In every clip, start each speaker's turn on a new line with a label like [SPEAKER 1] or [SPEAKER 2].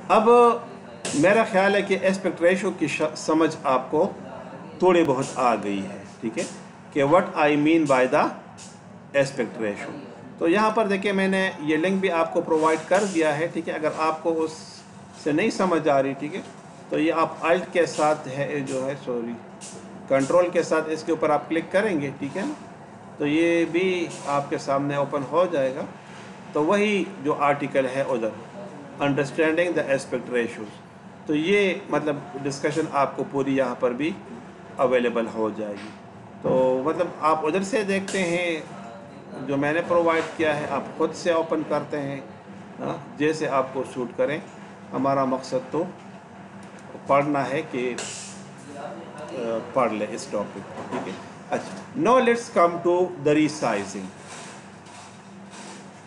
[SPEAKER 1] اب میرا خیال ہے کہ ایسپیکٹ ریشو کی سمجھ آپ کو تھوڑی بہت آ گئی ہے، ٹھیک ہے، کہ what I mean by the aspect ratio. تو یہاں پر دیکھیں میں نے یہ لنک بھی آپ کو پرووائڈ کر دیا ہے، ٹھیک ہے. اگر آپ کو اس سے نہیں سمجھ آ رہی، ٹھیک ہے، تو یہ آپ الٹ کے ساتھ ہے جو ہے کنٹرول کے ساتھ اس کے اوپر آپ کلک کریں گے، ٹھیک ہے نا، تو یہ بھی آپ کے سامنے اوپن ہو جائے گا. تو وہی جو آرٹیکل ہے ادھر انڈرسٹینڈنگ دا ایسپیکٹ ریشوز، تو یہ مطلب ڈسکشن آپ کو پوری یہاں پر بھی اویلیبل ہو جائے گی. تو مطلب آپ ادھر سے دیکھتے ہیں جو میں نے پرووائڈ کیا ہے، آپ خود سے اوپن کرتے ہیں جیسے آپ کو سوٹ کریں. ہمارا مقصد تو پڑھنا ہے کہ پڑھ لیں اس ٹاپک کو، ٹھیک ہے. اچھا، نو let's come to the resizing.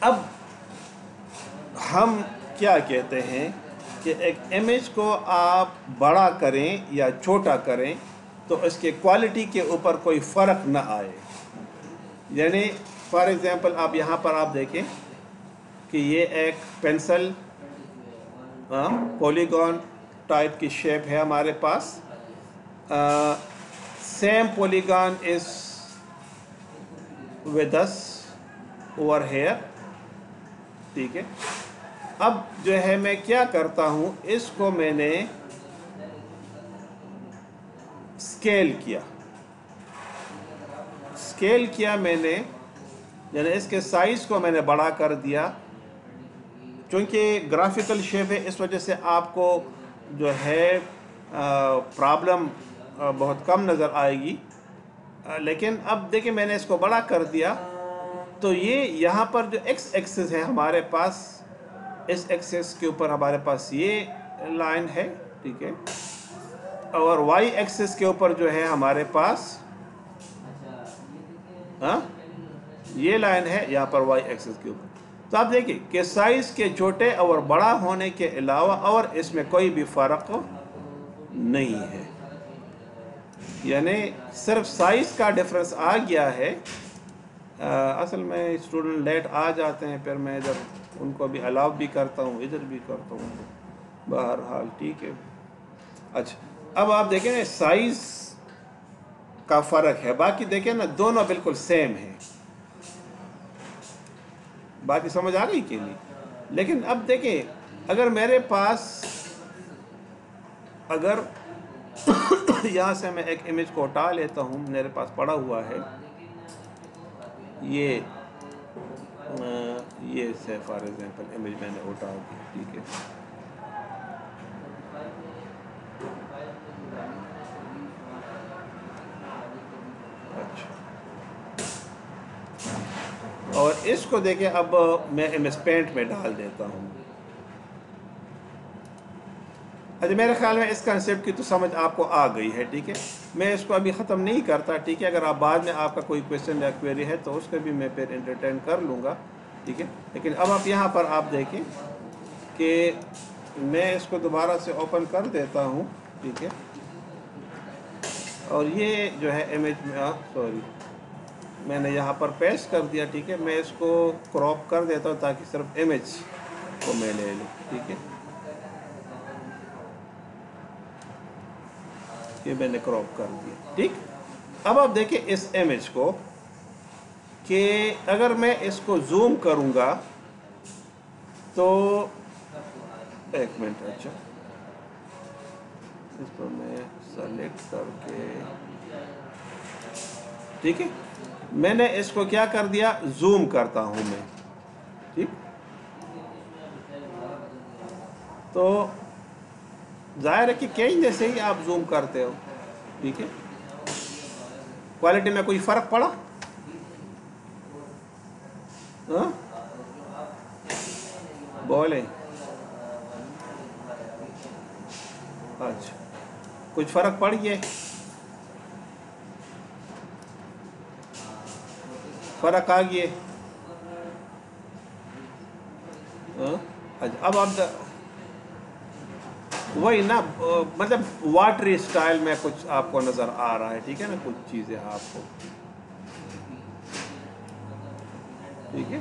[SPEAKER 1] اب ہم کیا کہتے ہیں کہ ایک امیج کو آپ بڑا کریں یا چھوٹا کریں تو اس کے کوالٹی کے اوپر کوئی فرق نہ آئے. یعنی فار ایگزامپل آپ یہاں پر آپ دیکھیں کہ یہ ایک پینسل پولیگون ٹائپ کی شیپ ہے ہمارے پاس. Same polygon is with this over here, ٹھیک ہے. اب جو ہے میں کیا کرتا ہوں، اس کو میں نے اسکیل کیا میں نے، یعنی اس کے سائز کو میں نے بڑا کر دیا. چونکہ گرافیکل شیپ ہے اس وجہ سے آپ کو جو ہے پرابلم بہت کم نظر آئے گی. لیکن اب دیکھیں میں نے اس کو بڑا کر دیا تو یہ یہاں پر جو ایکس ایکسس ہے ہمارے پاس، اس ایکسس کے اوپر ہمارے پاس یہ لائن ہے، ٹھیک ہے، اور وائی ایکسس کے اوپر جو ہے ہمارے پاس یہ لائن ہے یہاں پر وائی ایکسس کے اوپر. تو آپ دیکھیں کہ سائز کے چھوٹے اور بڑا ہونے کے علاوہ اور اس میں کوئی بھی فرق نہیں ہے. یعنی صرف سائز کا ڈفرنس آ گیا ہے. اصل میں اسٹوڈنٹ لیٹ آ جاتے ہیں، پھر میں ادھر ان کو بھی الاؤ بھی کرتا ہوں، ادھر بھی کرتا ہوں، بہرحال ٹھیک ہے. اچھا، اب آپ دیکھیں سائز کا فرق ہے، باقی دیکھیں نا دونوں بالکل سیم ہیں. باقی سمجھ آ گئی کہ نہیں؟ لیکن اب دیکھیں اگر میرے پاس اگر یہاں سے میں ایک امیج کو اٹھا لیتا ہوں، میرے پاس پڑا ہوا ہے یہ سے فار ایگزامپل امیج میں نے اٹھا دیا، ٹھیک ہے. اچھا، اور اس کو دیکھیں اب میں امیج پینٹ میں ڈال دیتا ہوں. اچھا، میرے خیال میں اس کنسیپٹ کی تو سمجھ آپ کو آ گئی ہے، ٹھیک ہے. میں اس کو ابھی ختم نہیں کرتا، ٹھیک ہے. اگر آپ بعد میں آپ کا کوئی کویشچن یا کویری ہے تو اس کو بھی میں پھر انٹرٹین کر لوں گا، ٹھیک ہے. لیکن اب آپ یہاں پر آپ دیکھیں کہ میں اس کو دوبارہ سے اوپن کر دیتا ہوں، ٹھیک ہے. اور یہ جو ہے امیج میں میں نے یہاں پر پیسٹ کر دیا، ٹھیک ہے. میں اس کو کراپ کر دیتا ہوں تاکہ صرف امیج کو میں لے لوں، ٹھیک ہے. یہ میں نے کراپ کر دیا، ٹھیک. اب آپ دیکھیں اس امیج کو کہ اگر میں اس کو زوم کروں گا تو ایک منٹ، اچھا اس پر میں سلیکٹ کر کے، ٹھیک ہے، میں نے اس کو کیا کر دیا، زوم کرتا ہوں میں، ٹھیک. تو ظاہر ہے کہ کہیں جیسے ہی آپ زوم کرتے ہو، ٹھیک ہے، کوالٹی میں کوئی فرق پڑا؟ بولیں. اچھا، کچھ فرق پڑ گیا؟ فرق آ گیا؟ اچھا، اب آپ وہی نا، مطلب واٹری اسٹائل میں کچھ آپ کو نظر آ رہا ہے، ٹھیک ہے نا، کچھ چیزیں آپ کو، ٹھیک ہے.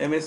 [SPEAKER 1] MS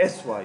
[SPEAKER 1] SY,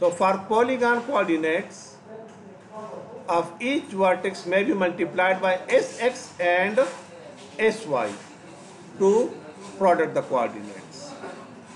[SPEAKER 1] So for polygon coordinates of each vertex may be multiplied by SX and SY to product the coordinates।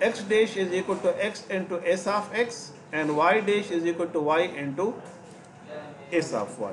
[SPEAKER 1] X dash is equal to X into S of X and Y dash is equal to Y into S of Y।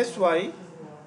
[SPEAKER 1] SY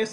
[SPEAKER 1] S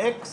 [SPEAKER 1] X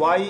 [SPEAKER 1] Y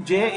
[SPEAKER 1] J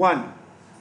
[SPEAKER 1] 1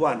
[SPEAKER 1] 1,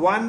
[SPEAKER 1] 1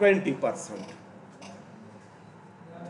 [SPEAKER 1] 20%।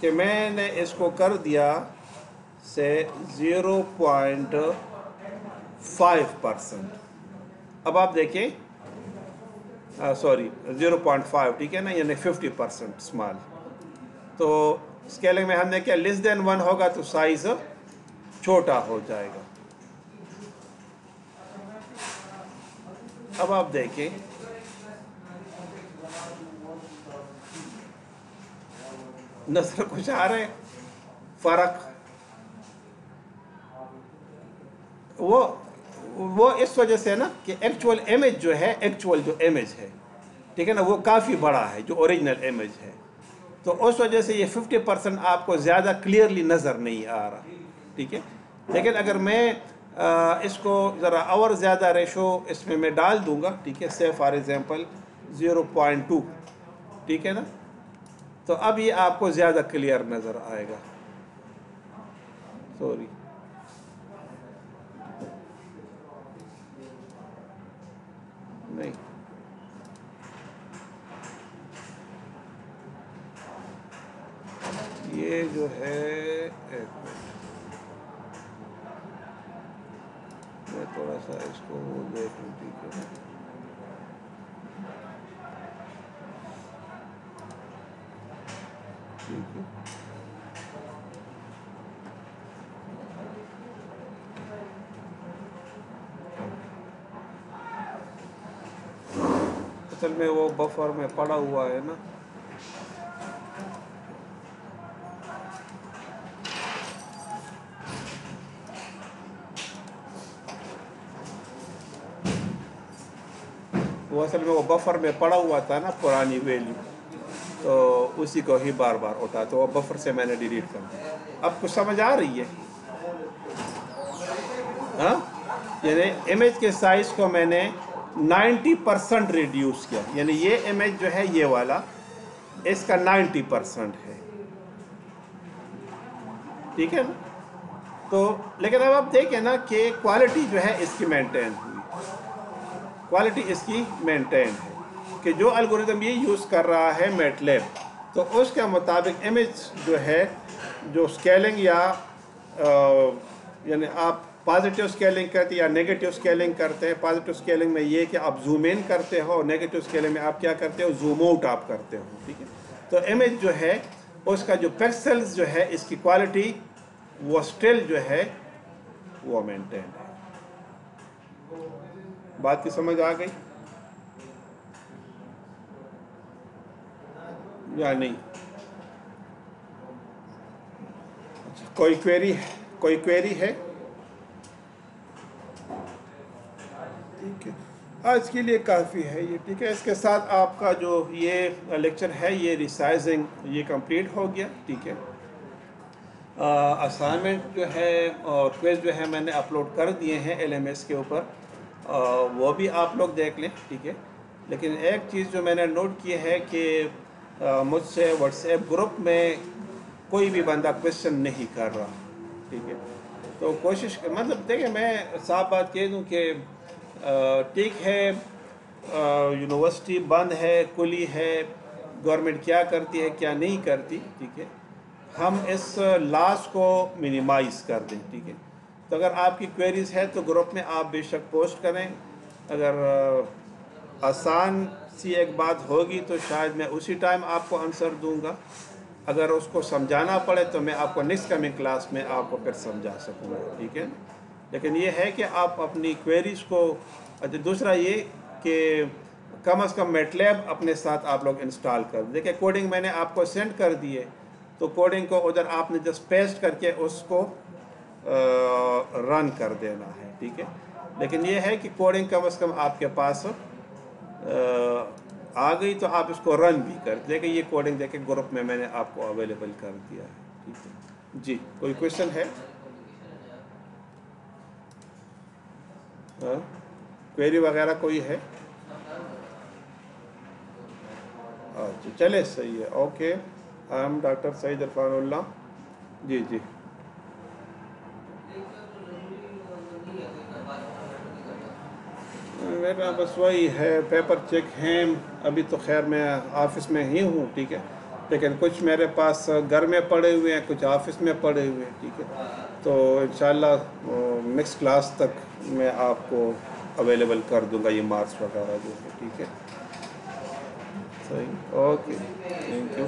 [SPEAKER 1] کہ میں نے اس کو کر دیا سے 0.5%. اب آپ دیکھیں سوری 0.5 ٹھیک ہے نا، یعنی 50% اسمال. تو اسکیلنگ میں ہم نے کیا لیس دین 1 ہوگا تو سائز چھوٹا ہو جائے گا. اب آپ دیکھیں نظر کچھ آ رہے فرق. وہ اس وجہ سے نا کہ ایکچول امیج جو ہے، ایکچول جو امیج ہے ٹھیک ہے نا، وہ کافی بڑا ہے جو اوریجنل امیج ہے. تو اس وجہ سے یہ 50% آپ کو زیادہ کلیئرلی نظر نہیں آ رہا ٹھیک ہے. لیکن اگر میں اس کو ذرا اور زیادہ ریشو اس میں ڈال دوں گا ٹھیک ہے، سے فار ایگزامپل 0.2 ٹھیک ہے نا، تو اب یہ آپ کو زیادہ کلیئر نظر آئے گا. سوری نہیں، یہ جو ہے ایک منٹ میں تھوڑا سا اس کو دیکھ لوں ٹھیک ہے. ٹھیک ہے اصل میں وہ بفر میں پڑا ہوا ہے نا. وہ اصل میں وہ بفر میں پڑا ہوا تھا نا پرانی ویلیو، تو اسی کو ہی بار بار ہوتا، تو وہ بفر سے میں نے ڈیلیٹ کر دیا. اب کچھ سمجھ آ رہی ہے ہاں؟ یعنی امیج کے سائز کو میں نے 90% ریڈیوس کیا، یعنی یہ امیج جو ہے یہ والا اس کا 90% ہے ٹھیک ہے نا. تو لیکن اب آپ دیکھیں نا کہ کوالٹی جو ہے اس کی مینٹین ہوئی، کوالٹی اس کی مینٹین ہے کہ جو الگوریتم یہ یوز کر رہا ہے میٹ لیب، تو اس کے مطابق امیج جو ہے جو اسکیلنگ یا یعنی آپ پازیٹیو اسکیلنگ کرتے یا نیگیٹو اسکیلنگ کرتے ہیں. پازیٹیو اسکیلنگ میں یہ کہ آپ زوم ان کرتے ہو، اور نیگیٹو اسکیلنگ میں آپ کیا کرتے ہو، زوم آؤٹ آپ کرتے ہو ٹھیک ہے. تو امیج جو ہے اس کا جو پکسلز جو ہے اس کی کوالٹی وہ سٹل جو ہے وہ مینٹین ہے. بات کی سمجھ آ گئی یا نہیں؟ کوئی کوئری ہے؟ ٹھیک ہے، آج کے لیے کافی ہے یہ ٹھیک ہے. اس کے ساتھ آپ کا جو یہ لیکچر ہے یہ ریسائزنگ یہ کمپلیٹ ہو گیا ٹھیک ہے. اسائنمنٹ جو ہے اور کوئز جو ہے میں نے اپلوڈ کر دیے ہیں LMS کے اوپر، وہ بھی آپ لوگ دیکھ لیں ٹھیک ہے. لیکن ایک چیز جو میں نے نوٹ کی ہے کہ مجھ سے واٹس ایپ گروپ میں کوئی بھی بندہ کویشچن نہیں کر رہا ٹھیک ہے. تو کوشش مطلب دیکھیں میں صاف بات کہہ دوں کہ ٹھیک ہے یونیورسٹی بند ہے، کلی ہے، گورنمنٹ کیا کرتی ہے کیا نہیں کرتی ٹھیک ہے، ہم اس لاس کو منیمائز کر دیں ٹھیک ہے. تو اگر آپ کی کوئریز ہے تو گروپ میں آپ بے شک پوسٹ کریں. اگر آسان سی ایک بات ہوگی تو شاید میں اسی ٹائم آپ کو آنسر دوں گا. اگر اس کو سمجھانا پڑے تو میں آپ کو نیکسٹ کمنگ کلاس میں آپ کو پھر سمجھا سکوں گا ٹھیک ہے. لیکن یہ ہے کہ آپ اپنی کوئریز کو، دوسرا یہ کہ کم از کم میٹ لیب اپنے ساتھ آپ لوگ انسٹال کر دیں. دیکھیں کوڈنگ میں نے آپ کو سینڈ کر دیے، تو کوڈنگ کو ادھر آپ نے جسٹ پیسٹ کر کے اس کو رن کر دینا ہے ٹھیک ہے. لیکن یہ ہے کہ کوڈنگ کم از کم آپ کے پاس آ گئی تو آپ اس کو رن بھی کر دیکھیں. یہ کوڈنگ دیکھیں گروپ میں نے آپ کو اویلیبل کر دیا ہے ٹھیک ہے. جی کوئی کویشچن ہے؟ کوئری وغیرہ کوئی ہے؟ اچھا چلے صحیح ہے. اوکے، آئی ایم ڈاکٹر سعید عرفان اللہ. جی جی میرا بس وہی ہے، پیپر چیک ہیں. ابھی تو خیر میں آفس میں ہی ہوں ٹھیک ہے. لیکن کچھ میرے پاس گھر میں پڑے ہوئے ہیں، کچھ آفس میں پڑے ہوئے ہیں، ٹھیک ہے. تو انشاءاللہ نیکسٹ کلاس تک میں آپ کو اویلیبل کر دوں گا یہ مارکس وغیرہ جو ہے، ٹھیک ہے. صحیح، اوکے، تھینک یو.